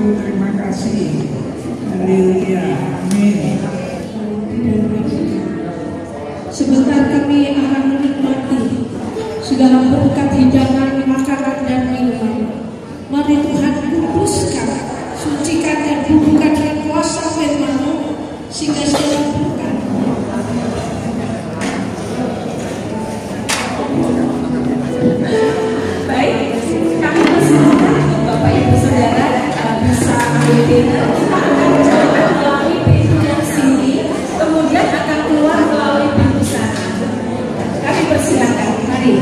Terima kasih. Haleluya. Amin. Sebentar kami akan menikmati segala berkat hidangan, makanan dan minuman. Mari Tuhan kuduskan, sucikan dan bubuhkan dengan kuasa firman-Mu sehingga segala berkat. Baik, kami persilakan untuk Bapak Ibu Saudara bisa ambil dinner. Kita akan jalan melalui pintu yang sini, kemudian akan keluar melalui pintu sana. Kami persilakan, mari.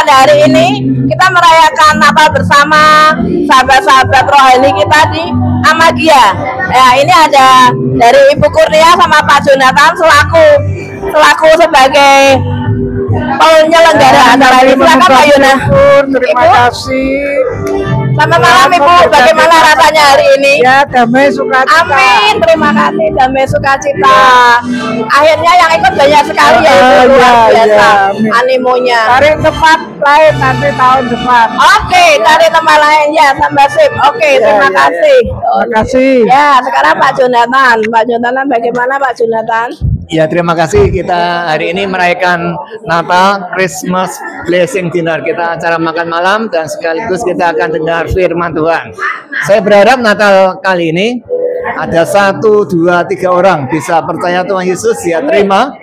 pada hari ini kita merayakan Natal bersama sahabat-sahabat rohani kita di Amagia. Ya, ini ada dari Ibu Kurnia sama Pak Jonathan selaku sebagai penyelenggara acara ini. Silakan Pak Yuna. Terima kasih. Selamat malam Ibu, bagaimana rasanya hari ini? Ya, damai sukacita. Amin, terima kasih, damai sukacita. Akhirnya yang ikut banyak sekali ya, Ibu, luar biasa animonya. Cari tempat lain nanti tahun depan. Oke, cari tempat lain ya, tambah sip. Oke, terima kasih. Terima kasih. Ya, sekarang Pak Jonathan. Pak Jonathan, bagaimana Pak Jonathan? Ya, terima kasih. Kita hari ini merayakan Natal, Christmas Blessing Dinner. Kita acara makan malam dan sekaligus kita akan dengar firman Tuhan. Saya berharap Natal kali ini ada 1, 2, 3 orang bisa percaya Tuhan Yesus, ya terima.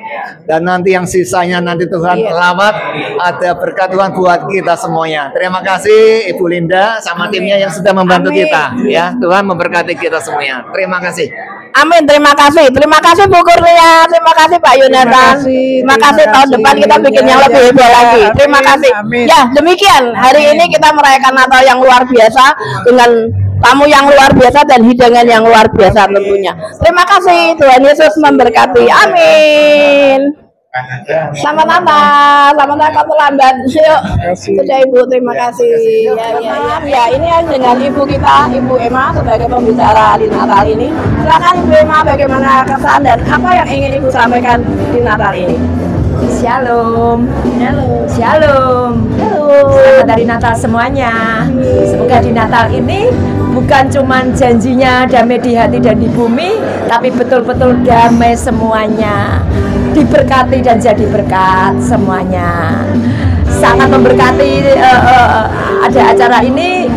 Dan nanti yang sisanya nanti Tuhan lawat, ada berkat Tuhan buat kita semuanya. Terima kasih Ibu Linda sama timnya yang sudah membantu kita. Ya, Tuhan memberkati kita semuanya. Terima kasih. Amin, terima kasih Bu Kurnia, terima kasih Pak Yonatan, terima kasih tahun depan kita bikin yang lebih hebat lagi. Terima kasih. Ya, demikian hari ini kita merayakan Natal yang luar biasa dengan tamu yang luar biasa dan hidangan yang luar biasa tentunya. Terima kasih, Tuhan Yesus memberkati. Amin. Selamat Natal, selamat Natal terlambat. Yuk, sudah Ibu, terima kasih. Ya, ini dengan Ibu kita, Ibu Emma sebagai pembicara di Natal ini. Silakan Ibu Emma, bagaimana kesan dan apa yang ingin Ibu sampaikan di Natal ini? Shalom. Shalom. Selamat hari Natal semuanya. Semoga di Natal ini bukan cuma janjinya damai di hati dan di bumi, tapi betul-betul damai semuanya. Diberkati dan jadi berkat semuanya. Sangat memberkati ada acara ini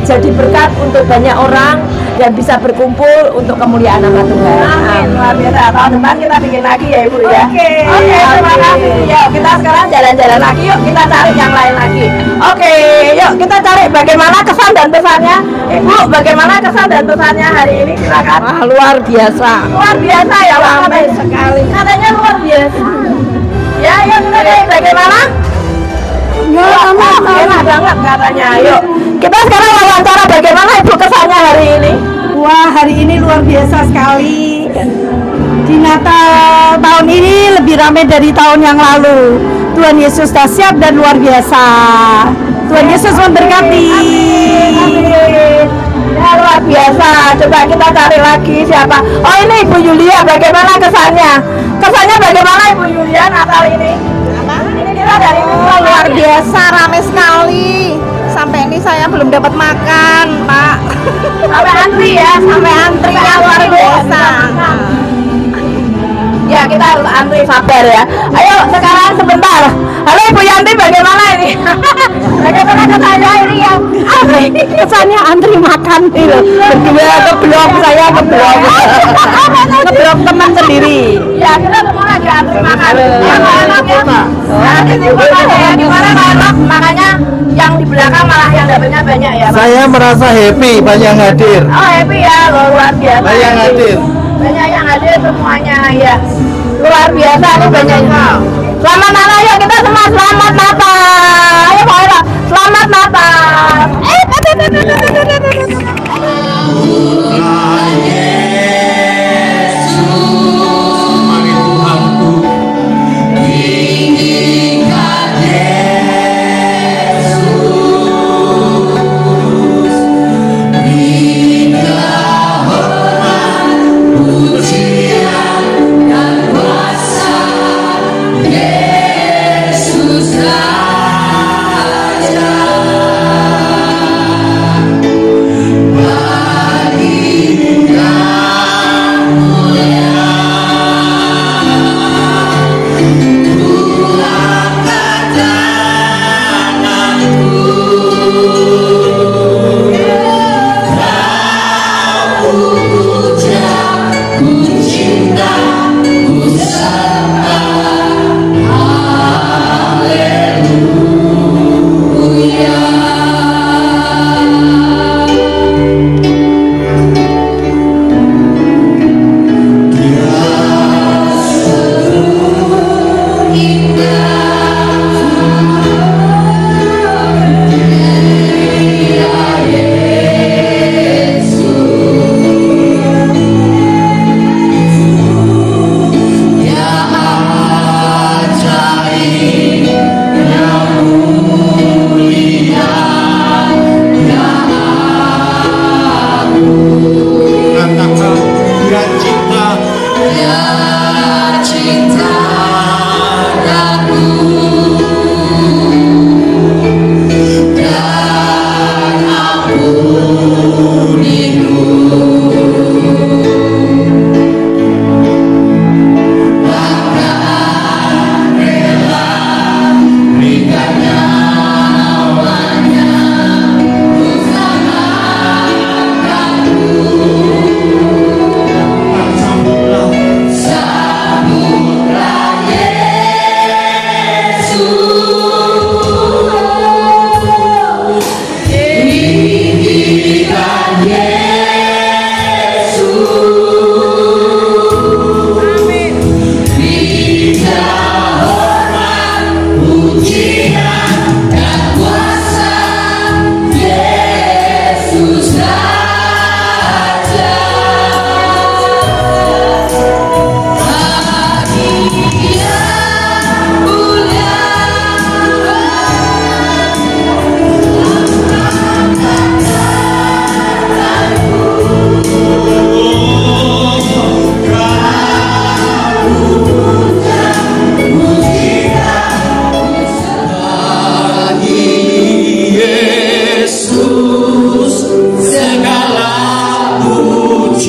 jadi berkat untuk banyak orang dan bisa berkumpul untuk kemuliaan nama Tuhan. Amin. Luar biasa. Tahun depan kita bikin lagi ya Ibu ya. Oke, terima kasih. Yuk kita sekarang jalan-jalan lagi. Yuk kita cari yang lain lagi. Oke, yuk kita cari bagaimana kesan dan pesannya. Ibu, bagaimana kesan dan pesannya hari ini? Silakan. Wah, luar biasa. Luar biasa ya, Ramai sekali. Katanya luar biasa. Ya, yuk kita cari bagaimana? Enak banget katanya. Yuk kita sekarang wawancara bagaimana Ibu kesannya hari ini. Wah, hari ini luar biasa sekali. Di Natal tahun ini lebih ramai dari tahun yang lalu. Tuhan Yesus dahsyat dan luar biasa. Tuhan Yesus memberkati. Amin. Ya, luar biasa. Coba kita cari lagi siapa. Oh, ini Ibu Yulia. Bagaimana kesannya? Kesannya bagaimana Ibu Yulia Natal ini? Ini kita dari Luar biasa, ramai sekali. Sampai ini saya belum dapat makan, Pak. sampai antri ya, sampai antri yang luar biasa. Ya, kita harus antri, sabar ya. Ayo sekarang sebentar. Halo Ibu Yanti, bagaimana ini? Bagaimana kesannya ini yang antri? Kesannya antri makan itu. Berdua ke blok, saya ke blok. Ke blok teman sendiri. Ya, kita semua lagi antri makan. Yang enak ya. Nanti makan ya. Gimana enak? Makanya yang di belakang malah yang dapatnya banyak ya, Pak. Saya merasa happy banyak yang hadir. Oh, happy ya, luar biasa. Banyak yang hadir. Banyak yang hadir semuanya ya. Luar biasa ini banyaknya. Selamat Natal, yuk kita semua selamat Natal. Ayo Pak, selamat Natal. Bagi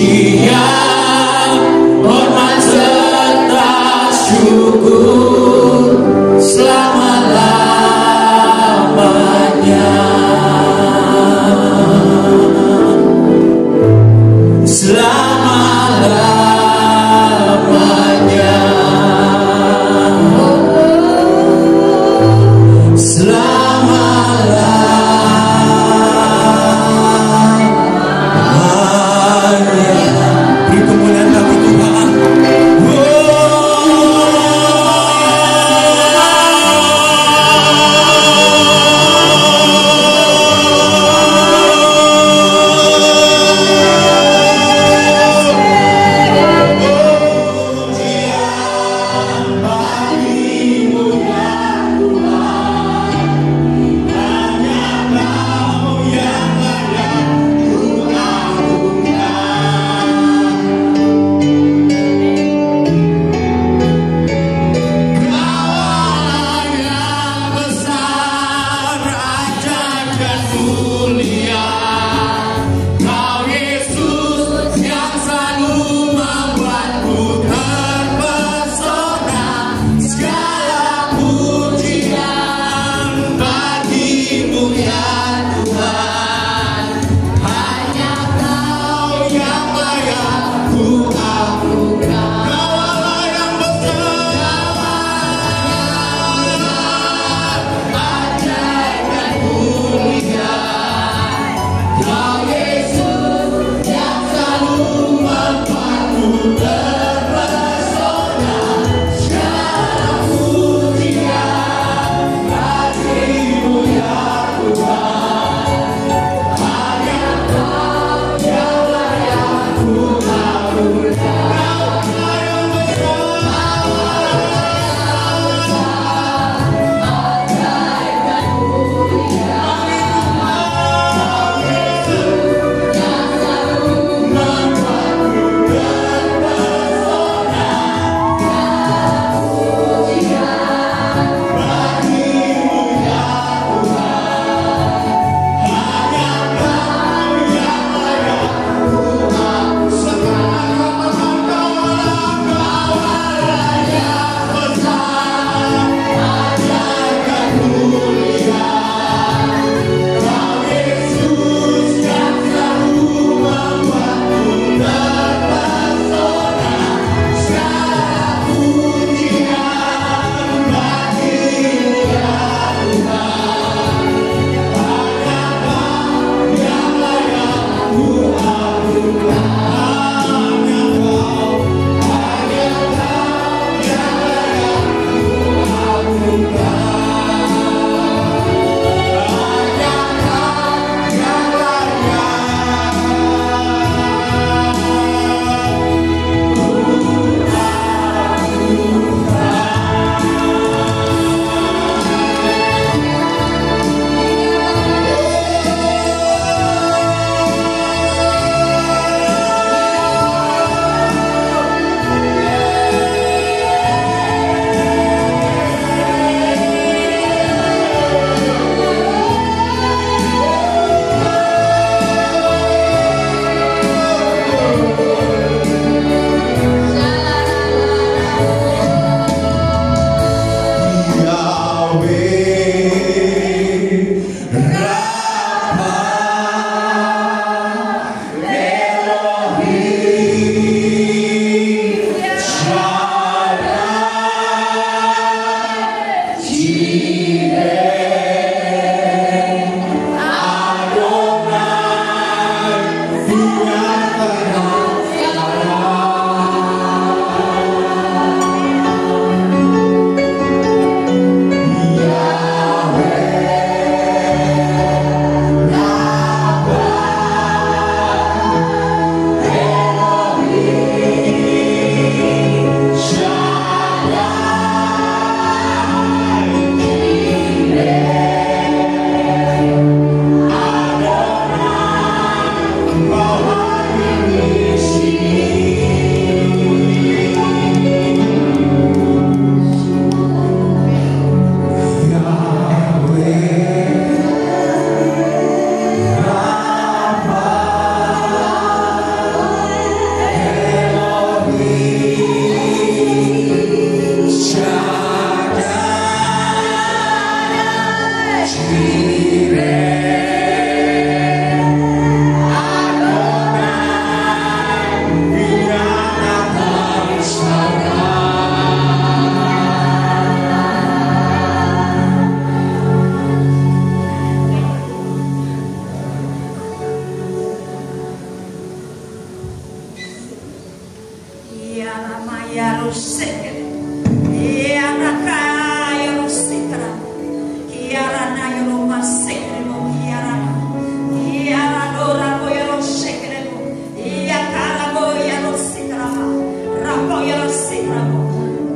Pujian, hormat serta syukur selama-lamanya. Selama-lamanya. Selama-lamanya.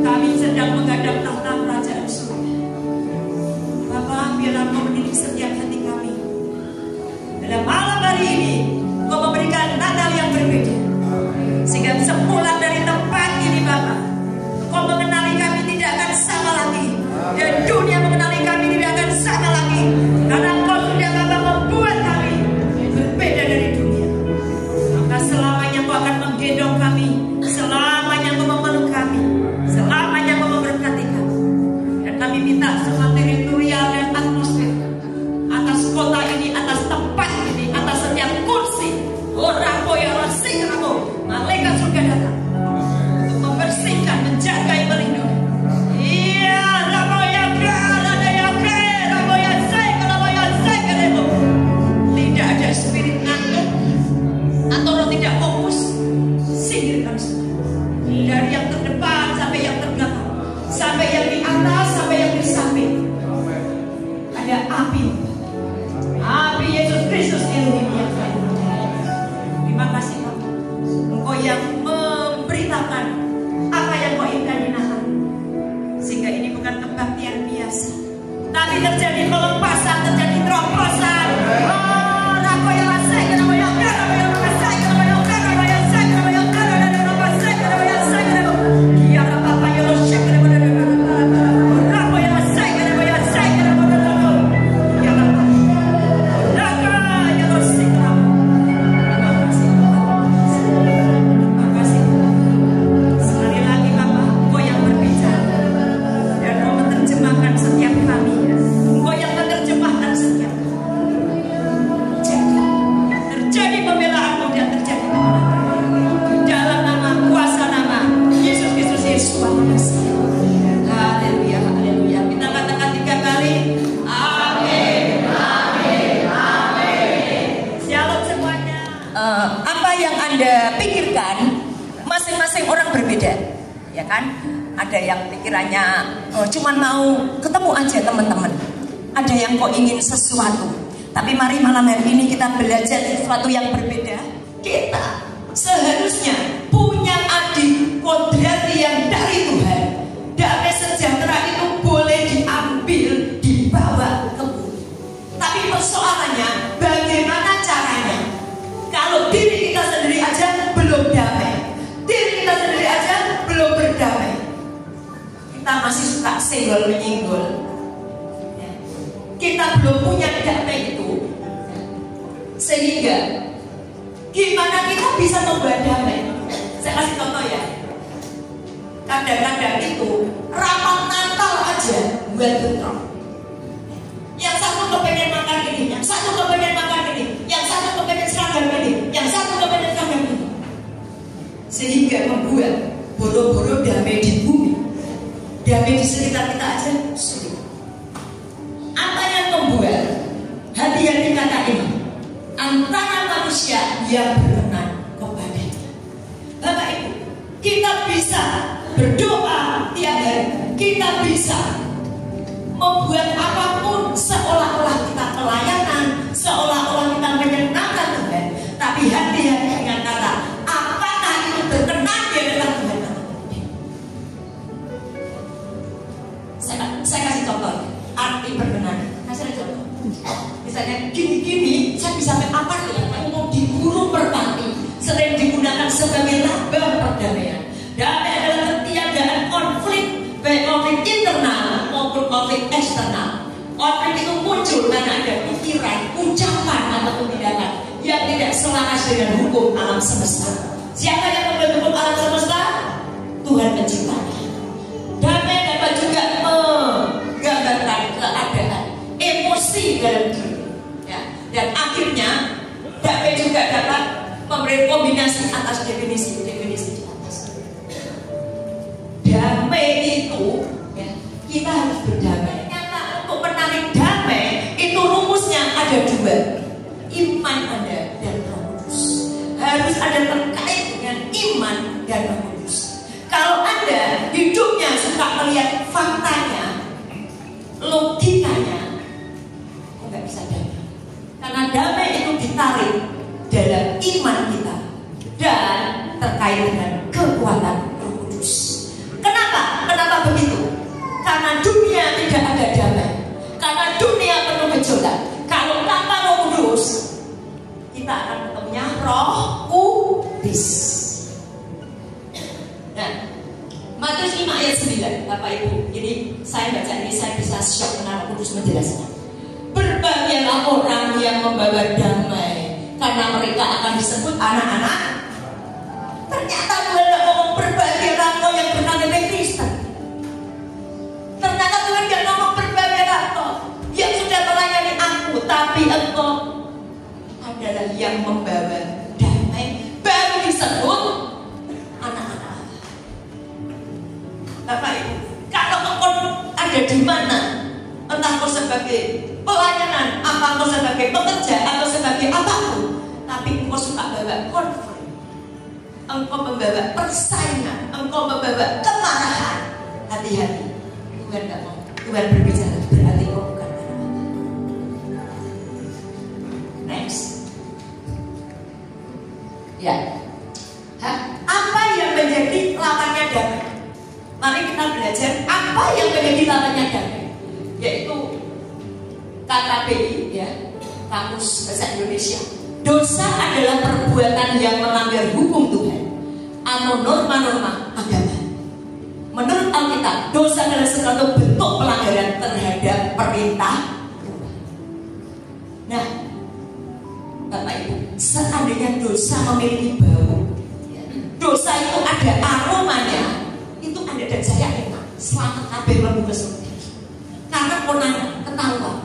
Kami sedang menghadap tahta kerajaan surga. Bapa, biarlah Kau mendidik setiap hati kami. Dalam malam hari ini, Kau memberikan Natal yang berbeda. Sehingga sepulang dari tempat ini, Bapa, Kau mengenali kami tidak akan sama lagi. Dan dunia mengenali kami tidak akan sama lagi. Karena Kau sudah, Bapa, membuat kami berbeda dari dunia. Maka selamanya Kau akan menggendong kami. Selamanya Kau memeluk kami. Selamanya Kau memberkati kami. Dan kami minta semua teritorial dan atmosfer atas kota ini, atas tempat ini, atas setiap kursi, orang koyara singkamu, malaikat surga datang untuk membersihkan, menjaga, melindungi. Iya, tidak ada spirit ngantuk atau roh tidak fokus. Singkirkan semua, dari yang terdepan sampai yang terbelakang, sampai yang di atas sampai yang di samping. Ada api Yesus Kristus Elohim yang baik. Terima kasih Bapak, Engkau yang memberitakan apa yang Kau inginkan di Natal, sehingga ini bukan kebaktian biasa, tapi terjadi pelepasan, terjadi terobosan. Apa yang Anda pikirkan, masing-masing orang berbeda, ya kan? Ada yang pikirannya cuma mau ketemu aja teman-teman. Ada yang kok ingin sesuatu. Tapi mari malam hari ini kita belajar sesuatu yang berbeda. Kita seharusnya punya adik kodrati yang dari Tuhan. Damai sejahtera itu boleh diambil, dibawa ke bumi. Tapi persoalannya bagaimana caranya? Kalau diri kita sendiri aja belum damai, diri kita sendiri aja belum berdamai, kita masih suka senggol menyinggol, ya. Kita belum punya damai itu, sehingga gimana kita bisa membuat damai? Saya kasih contoh ya. Kadang-kadang itu rapat Natal aja buat bentrok. Yang satu kepengen makan ini, yang satu kepengen makan ini, yang satu kepengen seragam ini, yang satu kepengen seragam ini, sehingga membuat boro-boro damai di bumi, damai di sekitar kita aja sulit. Apa yang membuat hati-hati kata ini antara manusia yang berkenan kepadanya? Bapak Ibu, kita bisa berdoa tiap hari, kita bisa membuat apapun seolah-olah kita pelayanan, seolah-olah kita menyenangkan Tuhan. Tapi hati-hati dengan kata, apakah itu berkenan di hadapan Tuhan atau tidak? Saya kasih contoh arti berkenan. Kasih contoh. Misalnya gini-gini, saya bisa apa ya? Umum di guru merpati sering digunakan sebagai lambang perdamaian. Damai adalah ketiadaan konflik, baik konflik internal maupun konflik eksternal. Konflik itu muncul karena ada pikiran, ucapan ataupun tindakan yang tidak selaras dengan hukum alam semesta. Siapa yang membuat hukum alam semesta? Tuhan menciptanya. Damai dapat juga menggambarkan keadaan emosi dalam diri, ya. Dan akhirnya damai juga dapat memberi kombinasi atas definisi-definisi di atas. Damai itu, ya, kita harus berdamai. Untuk menarik damai itu rumusnya ada dua, iman Anda dan Roh Kudus. Harus ada terkait dengan iman dan Roh Kudus. Kalau Anda hidupnya suka melihat faktanya, logikanya, kok nggak bisa damai? Karena damai itu ditarik dalam iman kita dan terkait dengan kekuatan Roh Kudus. Kenapa? Kenapa begitu? Karena dunia tidak ada damai. Karena dunia penuh gejolak. Kalau tanpa Roh Kudus, kita akan ketemunya Roh Kudus. Nah, Matius 5 ayat 9, Bapak Ibu. Ini saya baca ini, saya bisa shock karena Roh Kudus menjelaskan. Berbahagialah orang yang membawa damai, karena mereka akan disebut anak-anak. Ternyata Tuhan tidak ngomong berbahagialah engkau yang berKTP Kristen. Ternyata Tuhan tidak ngomong berbahagialah engkau yang sudah melayani aku, tapi engkau adalah yang membawa damai, baru disebut anak-anak. Bapak Ibu, kalau engkau ada di mana, entah engkau sebagai pelayanan, apa engkau sebagai pekerja atau sebagai apapun, tapi engkau suka bawa konflik, engkau membawa persaingan, engkau membawa kemarahan, hati-hati. Tuhan tidak mau. Tuhan berbicara, berarti engkau bukan anak-anak. Next. Ya. Apa yang menjadi lawannya damai? Mari kita belajar apa yang menjadi lawannya damai, yaitu KKBI, ya, Kamus Bahasa Indonesia. Dosa adalah perbuatan yang melanggar hukum Tuhan atau norma-norma agama. Menurut Alkitab, dosa adalah suatu bentuk pelanggaran terhadap perintah Tuhan. Nah, Bapak Ibu, seandainya dosa memiliki bau, dosa itu ada aromanya, itu Anda dan saya enak. Selamat kabeh mlebu ke surga. Karena konangan ketahuan.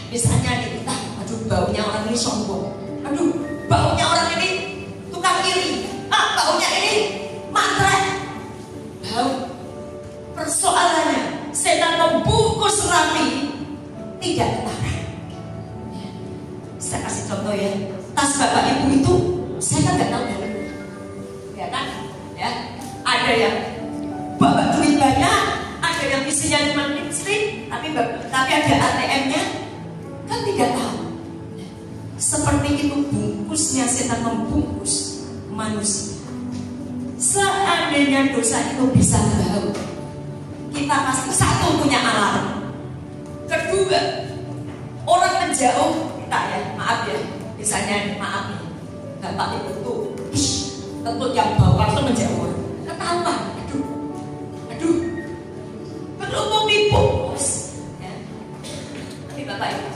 Misalnya nih kita, aduh baunya orang ini sombong, aduh baunya orang ini tukang iri, baunya ini matre. Bau. Persoalannya, setan membungkus rapi, tidak ketara. Saya kasih contoh ya, tas Bapak Ibu itu, saya kan nggak tahu dulu, ya kan? Ya, ada yang bawa duit banyak, ada yang isinya cuma lipstick, tapi ada ATM-nya. Kan tidak tahu. Seperti itu bungkusnya setan membungkus manusia. Seandainya dosa itu bisa bau, kita pasti satu punya alarm. Kedua, orang menjauh kita ya, maaf ya, misalnya maaf nih, Bapak Ibu tuh, tentu yang bau langsung menjauh. Ketahuan, aduh, berhubung dibungkus. Ya. Tapi Bapak Ibu,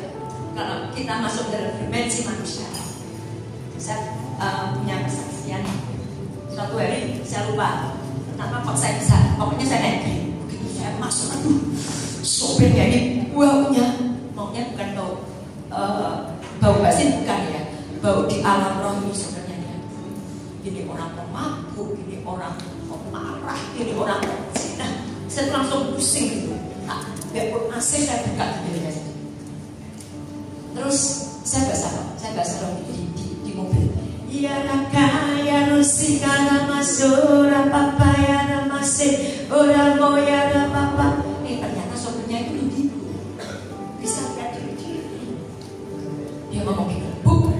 kalau kita masuk dalam dimensi manusia, saya punya kesaksian. Suatu hari saya lupa kenapa kok saya bisa, pokoknya saya naik train, begitu saya masuk, aduh, sopirnya ini baunya, maunya bukan bau basin, bukan ya, bau di alam roh ini sebenarnya ya. Ini orang pemabuk, ini orang pemarah, ini orang zina. Saya langsung pusing gitu. Nah, biarpun AC saya buka jendelanya. Terus saya bahasa roh di mobil. Ya raka ya rusika namasura papa ya namase ora moya papa. Ternyata sopirnya itu begitu. Bisa lihat diri. Dia ngomong gitu, Bu,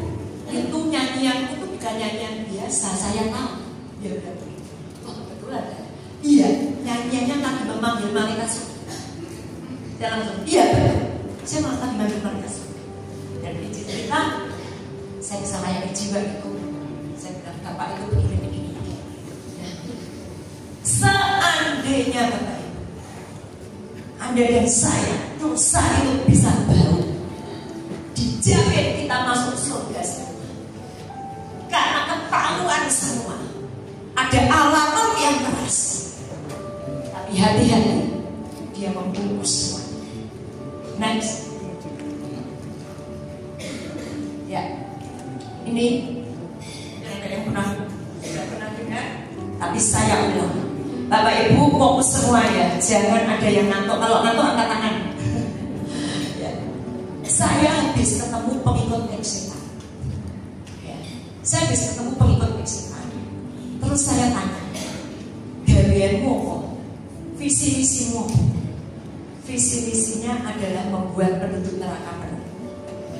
itu nyanyian itu bukan nyanyian biasa, saya tahu. Ya udah begitu. Oh kebetulan. Iya, nyanyiannya lagi memanggil malaikat surga. Saya langsung, iya benar. Saya malah lagi memanggil malaikat surga. Dan di cerita, saya bisa layani jiwa itu. Saya bilang, Bapak itu begini. Nah, seandainya Bapak Ibu, Anda dan saya, dosa itu bisa bau, dijamin kita masuk surga semua. Karena ketahuan semua, ada alarm yang keras. Tapi hati-hati, dia membungkus semua. Next. Ya, ini ada yang sudah pernah dengar, tapi saya ulang. Bapak Ibu fokus semua ya, jangan ada yang ngantuk. Kalau ngantuk angkat tangan. Ya. Saya habis ketemu pengikut setan. Ya. Saya habis ketemu pengikut setan. Terus saya tanya, gawe bagianmu kok. Visi misimu. Visi misinya adalah membuat penduduk neraka penuh.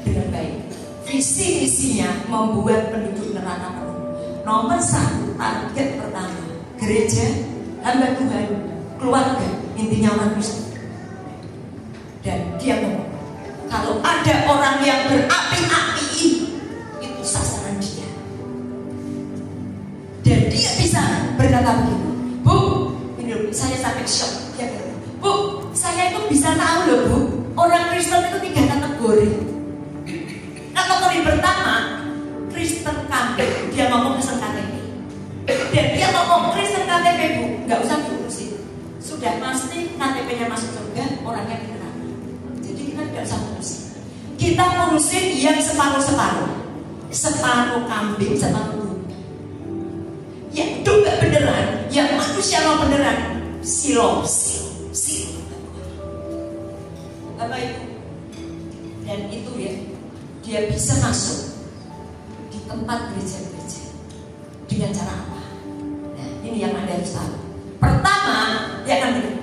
Dengan baik. Visi misinya membuat penduduk neraka penuh. Nomor 1, target pertama, gereja, hamba Tuhan, keluarga, intinya orang Kristen. Dan dia ngomong, kalau ada orang yang berapi-api itu sasaran dia. Dan dia bisa berkata begini, Bu, ini loh, saya sampai shock. Dia bilang, Bu, saya itu bisa tahu loh Bu, orang Kristen itu 3 kategori. Kategori pertama, Kristen kambing, dia ngomong Kristen KTP. Dan dia ngomong Kristen KTP Bu, nggak usah diurusin. Sudah pasti KTP-nya masuk surga, orangnya di neraka. Jadi kita tidak usah ngurusin. Kita ngurusin yang separuh-separuh. Separuh kambing, separuh domba. Yang domba beneran, yang manusia lo beneran, silo. Apa itu? Dan itu ya, dia bisa masuk di tempat gereja-gereja dengan cara apa? Nah, ini yang Anda harus tahu. Pertama, dia akan bilang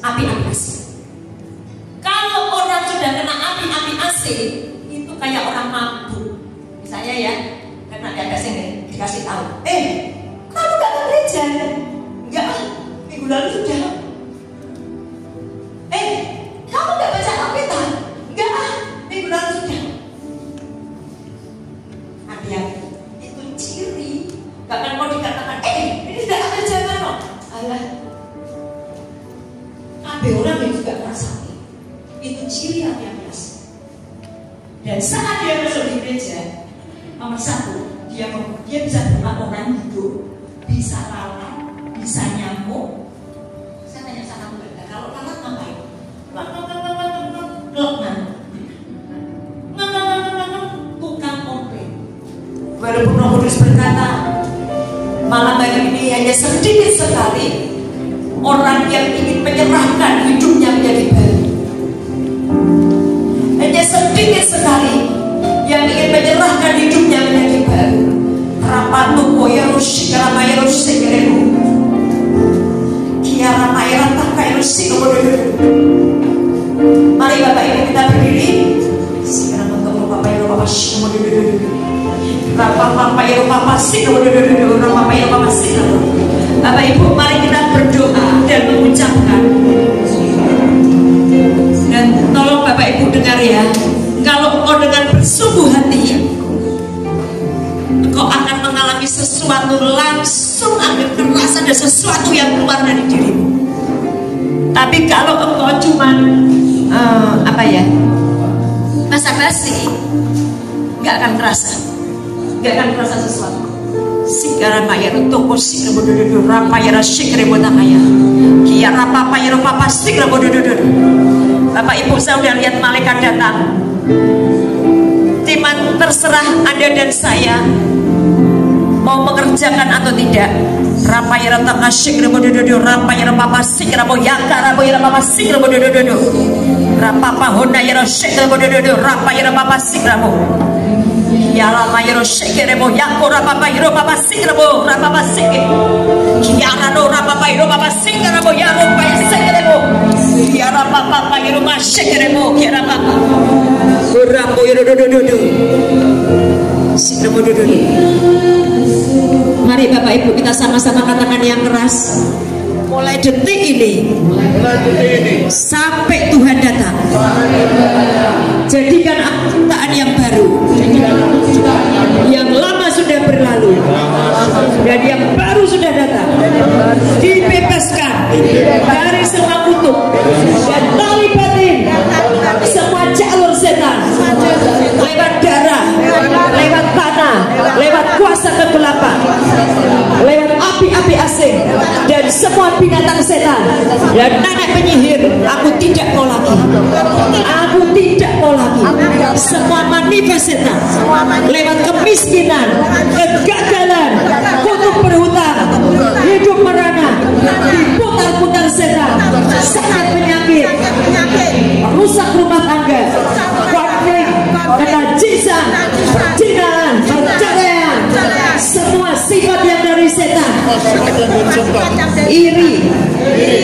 api-api asing. Kalau orang sudah kena api-api asing, itu kayak orang mabuk. Misalnya ya, karena ada sini dikasih tahu, kamu gak ke gereja? Enggak, minggu lalu sudah. Kamu gak baca Alkitab? Enggak, minggu lalu sudah. Hati-hati, itu ciri. Bahkan mau dikatakan, ini sudah ada zaman loh. Alah, ada orang yang juga merasa itu ciri yang biasa. Dan saat dia masuk di gereja, nomor 1, dia bisa berubah orang hidup, bisa lawan, bisa nyamuk. Saya tanya sama mereka, kalau lalat ngapain? Tukang komplain. Walaupun Roh Kudus berkata, malam hari ini hanya sedikit sekali orang yang ingin menyerahkan hidupnya menjadi baru. Hanya sedikit sekali yang ingin menyerahkan hidupnya menjadi baru. Rapatu koyerusi kalamayrusi keremu. Kiara mayrata kairusi kemudian. Mari Bapak Ibu kita berdiri. Sekarang untuk Bapak Ibu Bapak sih kemudian. Bapak Ibu Bapak sih kemudian. Bapak Ibu Bapak sih. Bapak Ibu, mari kita berdoa dan mengucapkan. Dan tolong Bapak Ibu dengar ya, kalau kau dengan bersungguh hati, kau akan mengalami sesuatu, langsung akan terasa ada sesuatu yang keluar dari dirimu. Tapi kalau engkau cuma basa-basi, nggak akan terasa, sesuatu. Sekarang mayar toko sikre bodoh rapa yara sikre bodoh kaya kia rapa payar papa sikre bodoh. Bapak Ibu, saya udah lihat malaikat datang. Timan terserah Anda dan saya mau mengerjakan atau tidak. Rapa yara taka sikre bodoh rapa yara papa sikre bodoh yaka rapa yara papa sikre bodoh rapa pahona yara sikre bodoh rapa yara papa sikre bodoh. Ya Rama Yero Shekerebo Yakora Papa Yero Papa Sikrebo Rapa Sike Kiara no Rapa Yero Papa Sikrebo Yaro Papa Sikrebo Kiara Papa Yero Papa Shekerebo Kiara Papa Rambo Yero Dodo Sikrebo Dodo. Mari Bapak Ibu kita sama-sama katakan yang keras. Mulai detik ini sampai Tuhan datang, jadikan ciptaan yang baru. Yang lama sudah berlalu dan yang baru sudah datang. Dibebaskan dari semua kutuk dan tali batin, semua jalur setan, lewat darah, lewat tanah, lewat kuasa kegelapan, lewat api-api asing dan semua binatang setan dan nenek penyihir. Aku tidak mau lagi, semua manifest setan lewat kemiskinan, kegagalan, kutuk berhutang, hidup merana, diputar-putar setan, sakit penyakit, rusak rumah tangga, konflik, kenajisan, perjinahan, perceraian, semua iri,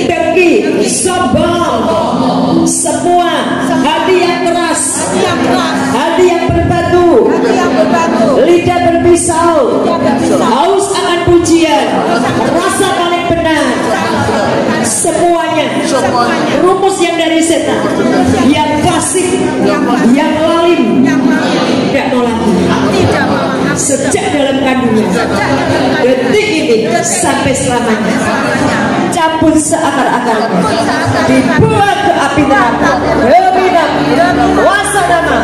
dengki, sombong, semua hati yang keras, hati yang berbatu, lidah berpisau, haus akan pujian, rasa paling benar, semuanya rumus yang dari setan, yang fasik, yang lalim, tidak mau lagi sejak dalam kandungnya, detik ini sampai selamanya, cabut seakar-akarnya, dibuat ke api neraka, demi nama kuasa nama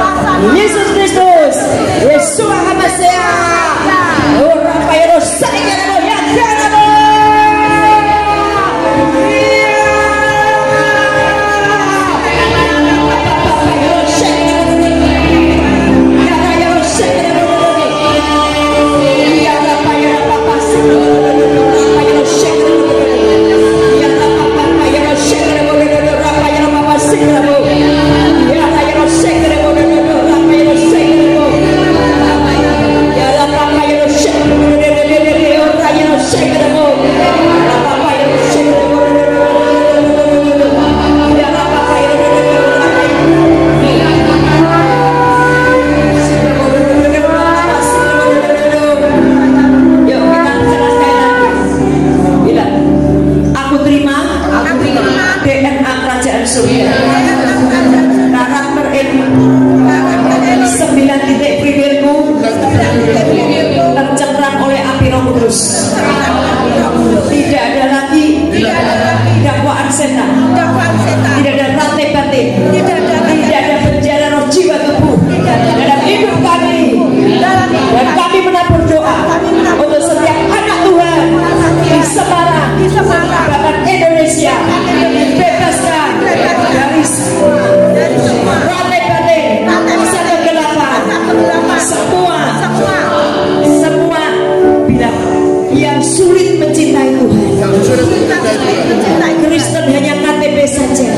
Yesus Kristus, Yeshua HaMashiach, orang kaya dosa yang Kristen hanya KTP saja.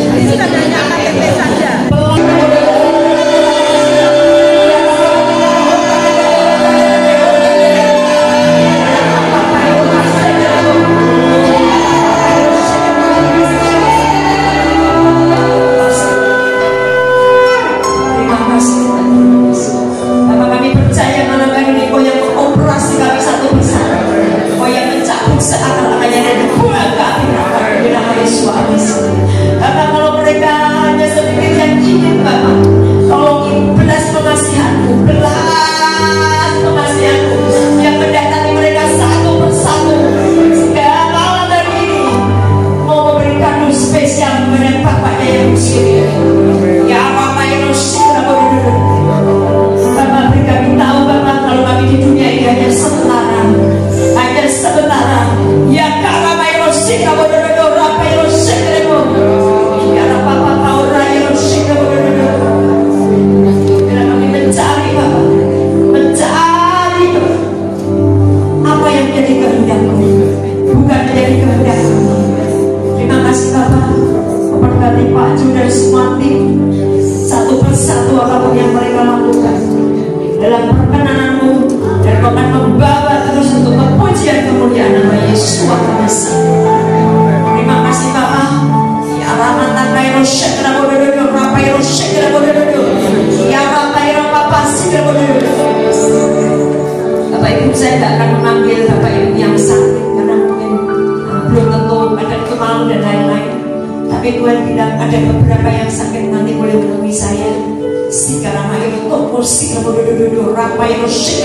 Shit.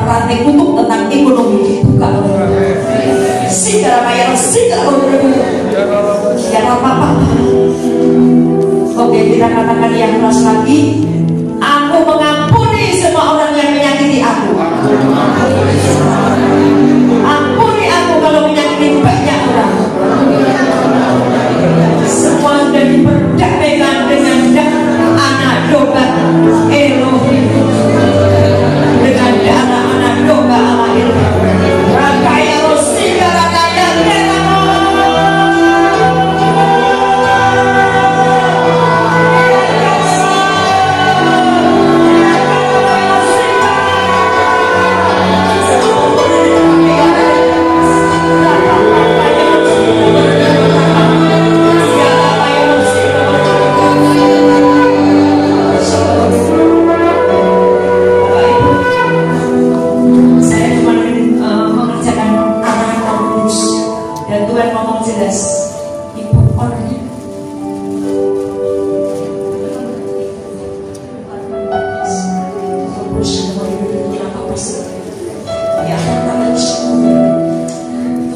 rantai kutuk tentang ekonomi dibuka oleh segala bayar segala ya apa-apa. Oke, kita katakan yang keras lagi. Aku mengampuni semua orang yang menyakiti aku. Ampuni aku kalau menyakiti banyak orang. Semua sudah diperdamaikan dengan darah anak domba Elohim, dengan darah anak domba Allah Elohim. Rakaya rosika rakaya renamo.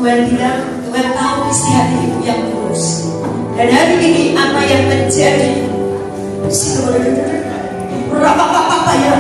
Tuhan bilang, Tuhan tahu isi hati ibu yang tulus. Dan hari ini apa yang terjadi? Berapa ya?